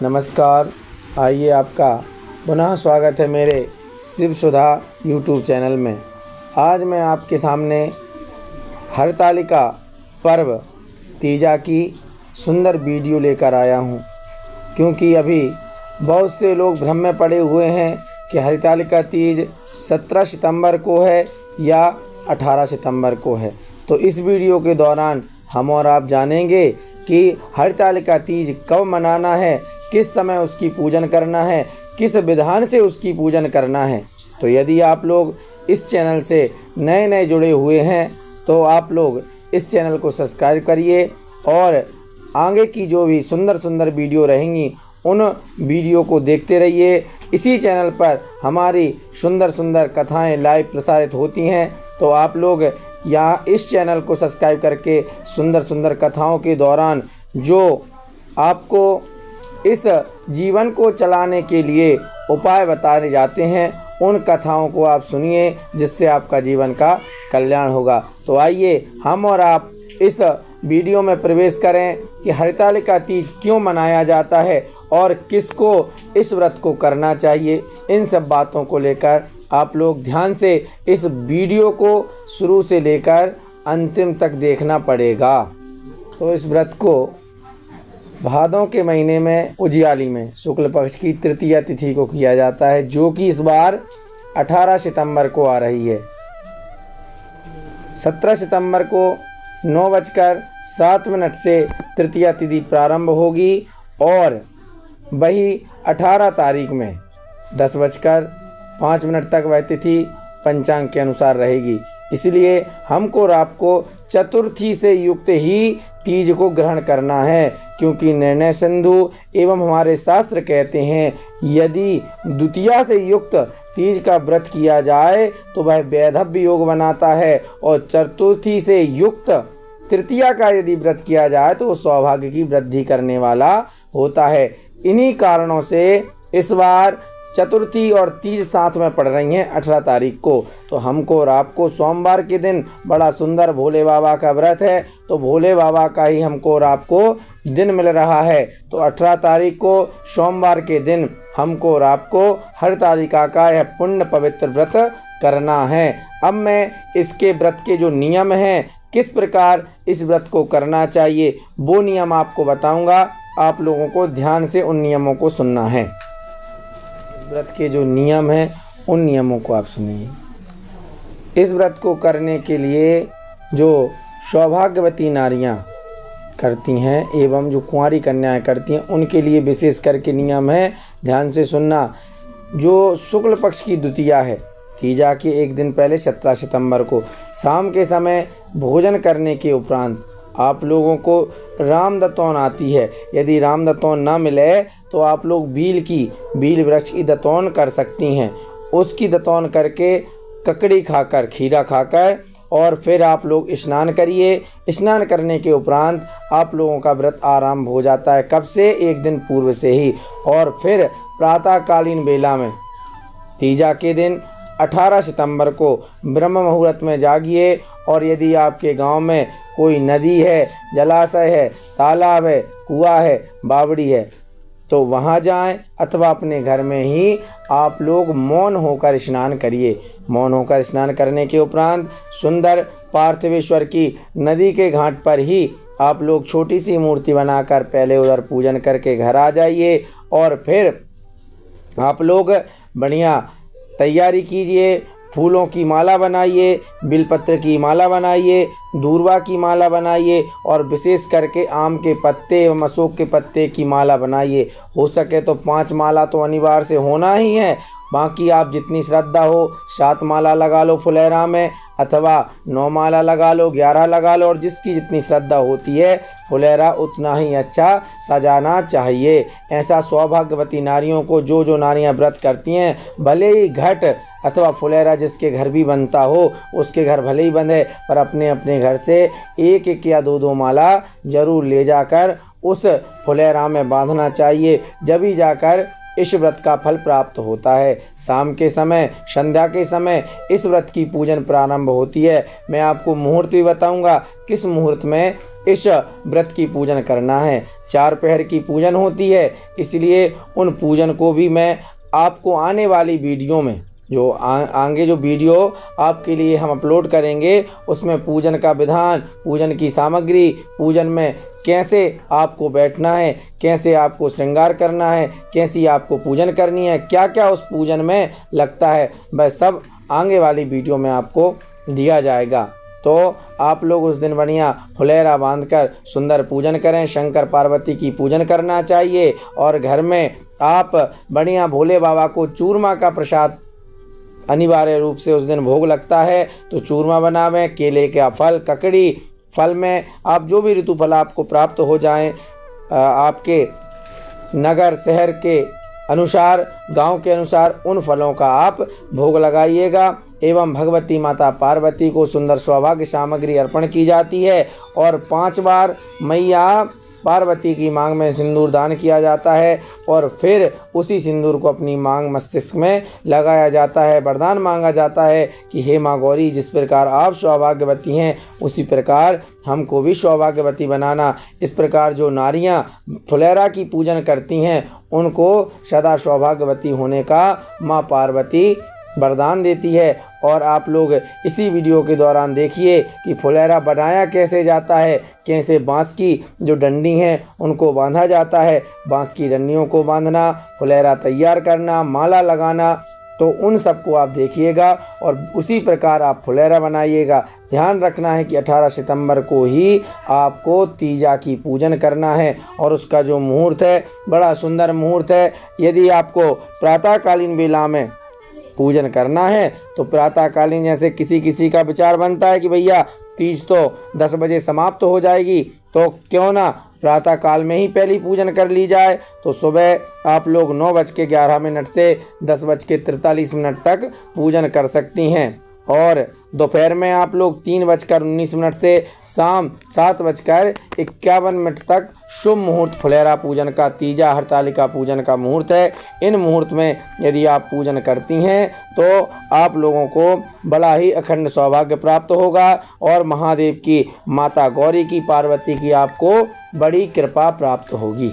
नमस्कार। आइए आपका पुनः स्वागत है मेरे शिव सुधा यूट्यूब चैनल में। आज मैं आपके सामने हरतालिका पर्व तीजा की सुंदर वीडियो लेकर आया हूं, क्योंकि अभी बहुत से लोग भ्रम में पड़े हुए हैं कि हरतालिका तीज 17 सितंबर को है या 18 सितंबर को है। तो इस वीडियो के दौरान हम और आप जानेंगे कि हरतालिका तीज कब मनाना है, किस समय उसकी पूजन करना है, किस विधान से उसकी पूजन करना है। तो यदि आप लोग इस चैनल से नए जुड़े हुए हैं तो आप लोग इस चैनल को सब्सक्राइब करिए और आगे की जो भी सुंदर वीडियो रहेंगी उन वीडियो को देखते रहिए। इसी चैनल पर हमारी सुंदर कथाएं लाइव प्रसारित होती हैं, तो आप लोग यहाँ इस चैनल को सब्सक्राइब करके सुंदर कथाओं के दौरान जो आपको इस जीवन को चलाने के लिए उपाय बताए जाते हैं उन कथाओं को आप सुनिए, जिससे आपका जीवन का कल्याण होगा। तो आइए हम और आप इस वीडियो में प्रवेश करें कि हरतालिका तीज क्यों मनाया जाता है और किसको इस व्रत को करना चाहिए। इन सब बातों को लेकर आप लोग ध्यान से इस वीडियो को शुरू से लेकर अंतिम तक देखना पड़ेगा। तो इस व्रत को भादों के महीने में उजियाली में शुक्ल पक्ष की तृतीया तिथि को किया जाता है, जो कि इस बार 18 सितंबर को आ रही है। 17 सितंबर को 9:07 से तृतीया तिथि प्रारंभ होगी और वही 18 तारीख में 10:05 तक वह तिथि पंचांग के अनुसार रहेगी। इसलिए हमको रात को चतुर्थी से युक्त ही तीज को ग्रहण करना है, क्योंकि निर्णय सिंधु एवं हमारे शास्त्र कहते हैं यदि द्वितीया से युक्त तीज का व्रत किया जाए तो वह वैधव्य योग बनाता है, और चतुर्थी से युक्त तृतीया का यदि व्रत किया जाए तो वो सौभाग्य की वृद्धि करने वाला होता है। इन्हीं कारणों से इस बार चतुर्थी और तीज साथ में पड़ रही हैं 18 तारीख को। तो हमको और आपको सोमवार के दिन बड़ा सुंदर भोले बाबा का व्रत है, तो भोले बाबा का ही हमको और आपको दिन मिल रहा है। तो 18 तारीख को सोमवार के दिन हमको और आपको हरतालिका का यह पुण्य पवित्र व्रत करना है। अब मैं इसके व्रत के जो नियम हैं, किस प्रकार इस व्रत को करना चाहिए, वो नियम आपको बताऊंगा। आप लोगों को ध्यान से उन नियमों को सुनना है। व्रत के जो नियम हैं उन नियमों को आप सुनिए। इस व्रत को करने के लिए जो सौभाग्यवती नारियां करती हैं एवं जो कुंवारी कन्याएं करती हैं उनके लिए विशेष करके नियम है, ध्यान से सुनना। जो शुक्ल पक्ष की द्वितीया है, तीजा के एक दिन पहले 17 सितंबर को शाम के समय भोजन करने के उपरांत आप लोगों को रामदतौन आती है। यदि रामदतौन ना मिले तो आप लोग बील वृक्ष की दतौन कर सकती हैं। उसकी दतौन करके ककड़ी खाकर, खीरा खाकर और फिर आप लोग स्नान करिए। स्नान करने के उपरांत आप लोगों का व्रत आरंभ हो जाता है। कब से? एक दिन पूर्व से ही। और फिर प्रातःकालीन बेला में तीजा के दिन 18 सितंबर को ब्रह्म मुहूर्त में जागिए, और यदि आपके गांव में कोई नदी है, जलाशय है, तालाब है, कुआं है, बावड़ी है तो वहां जाएं, अथवा अपने घर में ही आप लोग मौन होकर स्नान करिए। मौन होकर स्नान करने के उपरांत सुंदर पार्थिवेश्वर की नदी के घाट पर ही आप लोग छोटी सी मूर्ति बनाकर पहले उधर पूजन करके घर आ जाइए, और फिर आप लोग बढ़िया तैयारी कीजिए। फूलों की माला बनाइए, बिलपत्र की माला बनाइए, दूर्वा की माला बनाइए, और विशेष करके आम के पत्ते एवं अशोक के पत्ते की माला बनाइए। हो सके तो 5 माला तो अनिवार्य से होना ही है। बाकी आप जितनी श्रद्धा हो 7 माला लगा लो फुलेरा में, अथवा 9 माला लगा लो, 11 लगा लो, और जिसकी जितनी श्रद्धा होती है फुलेरा उतना ही अच्छा सजाना चाहिए। ऐसा सौभाग्यवती नारियों को जो नारियां व्रत करती हैं, भले ही घट अथवा फुलेरा जिसके घर भी बनता हो उसके घर भले ही बंधे, पर अपने अपने घर से 1 या 2 माला जरूर ले जाकर उस फुलेरा में बांधना चाहिए। जब ही जाकर इस व्रत का फल प्राप्त होता है। शाम के समय, संध्या के समय इस व्रत की पूजन प्रारंभ होती है। मैं आपको मुहूर्त भी बताऊंगा किस मुहूर्त में इस व्रत की पूजन करना है। 4 पहर की पूजन होती है, इसलिए उन पूजन को भी मैं आपको आने वाली वीडियो में जो आगे जो वीडियो आपके लिए हम अपलोड करेंगे उसमें पूजन का विधान, पूजन की सामग्री, पूजन में कैसे आपको बैठना है, कैसे आपको श्रृंगार करना है, कैसी आपको पूजन करनी है, क्या क्या उस पूजन में लगता है, वह सब आगे वाली वीडियो में आपको दिया जाएगा। तो आप लोग उस दिन बढ़िया फुलेरा बांधकर सुंदर पूजन करें। शंकर पार्वती की पूजन करना चाहिए और घर में आप बढ़िया भोले बाबा को चूरमा का प्रसाद अनिवार्य रूप से उस दिन भोग लगता है, तो चूरमा बनावें। केले का फल, ककड़ी फल में आप जो भी ऋतु फल आपको प्राप्त हो जाएं, आपके नगर शहर के अनुसार, गांव के अनुसार उन फलों का आप भोग लगाइएगा। एवं भगवती माता पार्वती को सुंदर सौभाग्य सामग्री अर्पण की जाती है और 5 बार मैया पार्वती की मांग में सिंदूर दान किया जाता है और फिर उसी सिंदूर को अपनी मांग मस्तिष्क में लगाया जाता है। वरदान मांगा जाता है कि हे माँ गौरी, जिस प्रकार आप सौभाग्यवती हैं उसी प्रकार हमको भी सौभाग्यवती बनाना। इस प्रकार जो नारियां फुलेरा की पूजन करती हैं उनको सदा सौभाग्यवती होने का माँ पार्वती वरदान देती है। और आप लोग इसी वीडियो के दौरान देखिए कि फुलेरा बनाया कैसे जाता है, कैसे बांस की जो डंडी हैं उनको बांधा जाता है। बांस की डंडियों को बांधना, फुलेरा तैयार करना, माला लगाना, तो उन सबको आप देखिएगा और उसी प्रकार आप फुलेरा बनाइएगा। ध्यान रखना है कि 18 सितंबर को ही आपको तीजा की पूजन करना है और उसका जो मुहूर्त है बड़ा सुंदर मुहूर्त है। यदि आपको प्रातःकालीन बेला में पूजन करना है तो प्रातःकालीन, जैसे किसी का विचार बनता है कि भैया तीज तो 10 बजे समाप्त हो जाएगी, तो क्यों ना प्रातःकाल में ही पहली पूजन कर ली जाए। तो सुबह आप लोग 9:11 से 10:43 तक पूजन कर सकती हैं और दोपहर में आप लोग 3:19 से शाम 7:51 तक शुभ मुहूर्त फुलेरा पूजन का, तीजा हरतालिका पूजन का मुहूर्त है। इन मुहूर्त में यदि आप पूजन करती हैं तो आप लोगों को बड़ा ही अखंड सौभाग्य प्राप्त होगा और महादेव की, माता गौरी की, पार्वती की आपको बड़ी कृपा प्राप्त होगी।